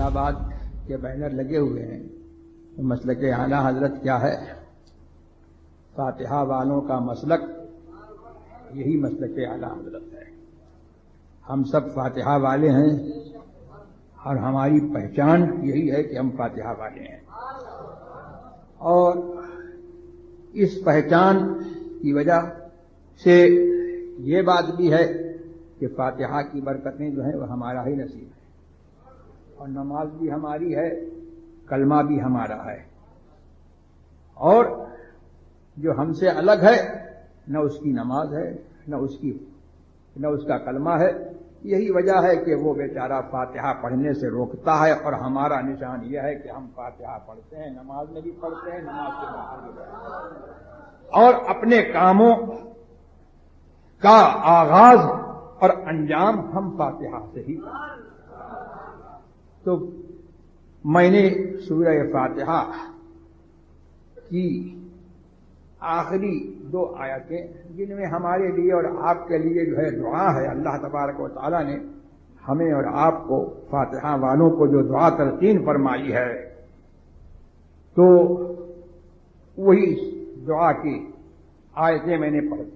آباد کے بینر لگے ہوئے ہیں، مسلک اعلیٰ حضرت کیا ہے؟ فاتحہ والوں کا مسلک یہی مسلک اعلیٰ حضرت ہے۔ ہم سب فاتحہ والے ہیں اور ہماری پہچان یہی ہے کہ ہم فاتحہ والے ہیں، اور اس پہچان کی وجہ سے یہ بات بھی ہے کہ فاتحہ کی برکتیں جو ہیں وہ ہمارا ہی نصیب ہے، اور نماز بھی ہماری ہے، کلمہ بھی ہمارا ہے، اور جو ہم سے الگ ہے نہ اس کی نماز ہے نہ اس کا کلمہ ہے۔ یہی وجہ ہے کہ وہ بیچارہ فاتحہ پڑھنے سے روکتا ہے، اور ہمارا نشان یہ ہے کہ ہم فاتحہ پڑھتے ہیں، نماز میں بھی پڑھتے ہیں، نماز کے باہر بھی پڑھتے ہیں، اور اپنے کاموں کا آغاز اور انجام ہم فاتحہ سے ہی کرتے ہیں۔ تو میں نے سورہ فاتحہ کی آخری 2 آیتیں، جن میں ہمارے لیے اور آپ کے لیے جو ہے دعا ہے، اللہ تبارک و تعالیٰ نے ہمیں اور آپ کو فاتحہ والوں کو جو دعا تلقین فرمائی ہے، تو وہی دعا کی آیتیں میں نے پڑھی۔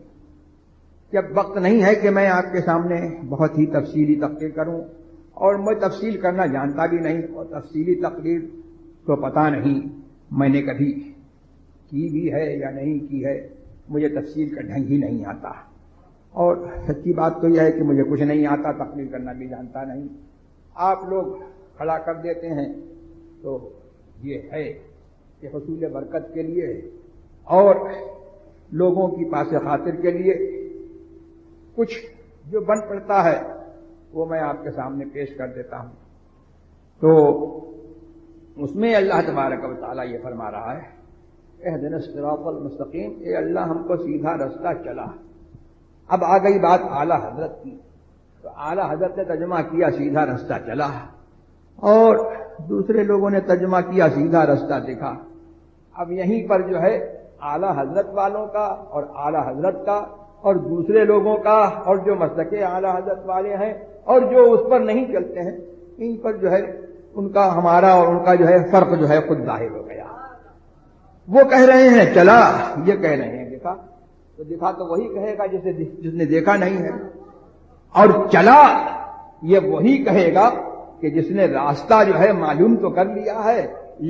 جب وقت نہیں ہے کہ میں آپ کے سامنے بہت ہی تفصیلی تقریر کروں، اور میں تفصیل کرنا جانتا بھی نہیں، اور تفصیلی تقریر تو پتہ نہیں میں نے کبھی کی بھی ہے یا نہیں کی ہے، مجھے تفصیل کا ڈھنگ ہی نہیں آتا، اور سچی بات تو یہ ہے کہ مجھے کچھ نہیں آتا، تقریر کرنا بھی جانتا نہیں۔ آپ لوگ کھڑا کر دیتے ہیں تو یہ ہے کہ حصول برکت کے لیے اور لوگوں کی پاس خاطر کے لیے کچھ جو بن پڑتا ہے وہ میں آپ کے سامنے پیش کر دیتا ہوں۔ تو اس میں اللہ تبارک و تعالیٰ یہ فرما رہا ہے، اہدنا الصراط المستقیم، اے اللہ ہم کو سیدھا رستہ چلا۔ اب آ گئی بات اعلیٰ حضرت کی، تو اعلیٰ حضرت نے ترجمہ کیا سیدھا رستہ چلا، اور دوسرے لوگوں نے ترجمہ کیا سیدھا رستہ دکھا۔ اب یہیں پر جو ہے اعلیٰ حضرت والوں کا اور اعلیٰ حضرت کا اور دوسرے لوگوں کا، اور جو مسلک اعلیٰ حضرت والے ہیں اور جو اس پر نہیں چلتے ہیں، ان پر جو ہے ان کا ہمارا اور ان کا جو ہے فرق جو ہے خود ظاہر ہو گیا۔ وہ کہہ رہے ہیں چلا، یہ کہہ رہے ہیں دکھا، تو دکھا تو وہی کہے گا جس نے دیکھا نہیں ہے، اور چلا یہ وہی کہے گا کہ جس نے راستہ جو ہے معلوم تو کر لیا ہے،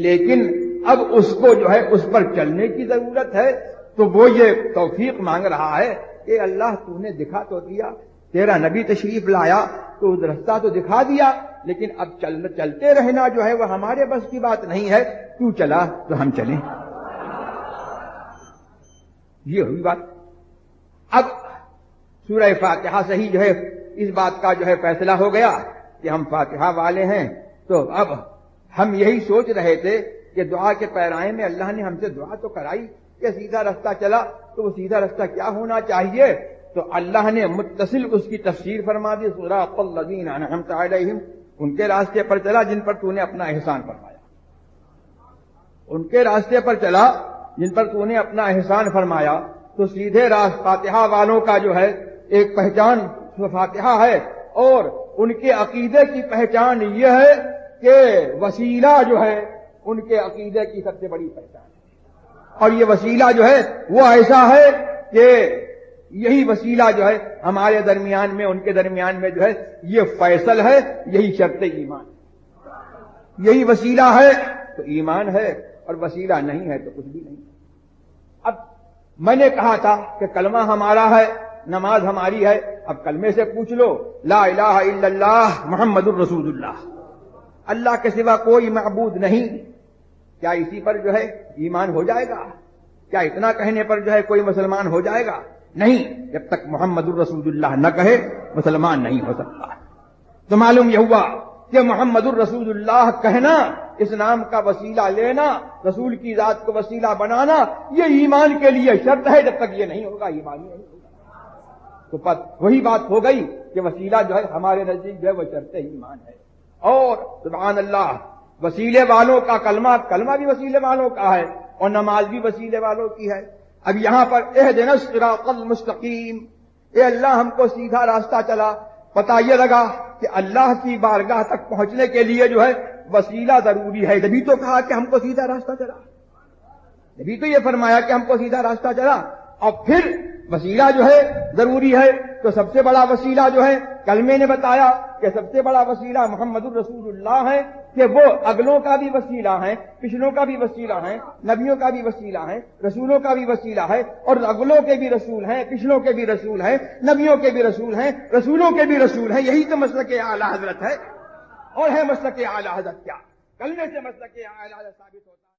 لیکن اب اس کو جو ہے اس پر چلنے کی ضرورت ہے، تو وہ یہ توفیق مانگ رہا ہے کہ اللہ تو نے دکھا تو دیا، تیرا نبی تشریف لایا تو رستہ تو دکھا دیا، لیکن اب چلتے رہنا جو ہے وہ ہمارے بس کی بات نہیں ہے، تو چلا تو ہم چلیں۔ یہ ہوئی بات۔ اب سورہ فاتحہ سے ہی جو ہے اس بات کا جو ہے فیصلہ ہو گیا کہ ہم فاتحہ والے ہیں، تو اب ہم یہی سوچ رہے تھے کہ دعا کے پیرائے میں اللہ نے ہم سے دعا تو کرائی کہ سیدھا رستہ چلا، تو وہ سیدھا رستہ کیا ہونا چاہیے؟ تو اللہ نے متصل اس کی تفسیر فرما دی، صراط الذین انعمت علیہم، ان کے راستے پر چلا جن پر تو نے اپنا احسان فرمایا، ان کے راستے پر چلا جن پر تو نے اپنا احسان فرمایا۔ تو سیدھے فاتحہ والوں کا جو ہے ایک پہچان فاتحہ ہے، اور ان کے عقیدے کی پہچان یہ ہے کہ وسیلہ جو ہے ان کے عقیدے کی سب سے بڑی پہچان ہے، اور یہ وسیلہ جو ہے وہ ایسا ہے کہ یہی وسیلہ جو ہے ہمارے درمیان میں ان کے درمیان میں جو ہے یہ فیصل ہے، یہی شرط ایمان، یہی وسیلہ ہے تو ایمان ہے، اور وسیلہ نہیں ہے تو کچھ بھی نہیں۔ اب میں نے کہا تھا کہ کلمہ ہمارا ہے، نماز ہماری ہے، اب کلمے سے پوچھ لو لا الہ الا اللہ محمد الرسول اللہ، اللہ کے سوا کوئی معبود نہیں، کیا اسی پر جو ہے ایمان ہو جائے گا؟ کیا اتنا کہنے پر جو ہے کوئی مسلمان ہو جائے گا؟ نہیں، جب تک محمد الرسول اللہ نہ کہے مسلمان نہیں ہو سکتا۔ تو معلوم یہ ہوا کہ محمد الرسول اللہ کہنا، اس نام کا وسیلہ لینا، رسول کی ذات کو وسیلہ بنانا، یہ ایمان کے لیے شرط ہے، جب تک یہ نہیں ہوگا ایمان نہیں ہوگا۔ تو وہی بات ہو گئی کہ وسیلہ جو ہے ہمارے نزدیک جو ہے وہ شرط ایمان ہے۔ اور سبحان اللہ، وسیلے والوں کا کلمہ بھی وسیلے والوں کا ہے، اور نماز بھی وسیلے والوں کی ہے۔ اب یہاں پر اہدنا الصراط المستقیم، اے اللہ ہم کو سیدھا راستہ چلا، پتہ یہ لگا کہ اللہ کی بارگاہ تک پہنچنے کے لیے جو ہے وسیلہ ضروری ہے. جبھی تو کہا کہ ہم کو سیدھا راستہ چلا, جبھی تو یہ فرمایا کہ ہم کو سیدھا راستہ چلا. اور پھر وسیلہ جو ہے ضروری ہے, تو سب سے بڑا وسیلہ جو ہے کلمے نے بتایا کہ سب سے بڑا وسیلہ محمد الرسول اللہ ہے, کہ وہ اگلوں کا بھی وسیلہ ہے, پچھلوں کا بھی وسیلہ ہے, نبیوں کا بھی وسیلہ ہے, رسولوں کا بھی وسیلہ ہے, اور اگلوں کے بھی رسول ہیں, پچھلوں کے بھی رسول ہیں, نبیوں کے بھی رسول ہیں, رسولوں کے بھی رسول ہیں. یہی تو مسلک اعلی حضرت ہے. اور ہے مسلک اعلی حضرت کیا؟ کلمے سے مسلک اعلی حضرت ثابت ہوتا ہے.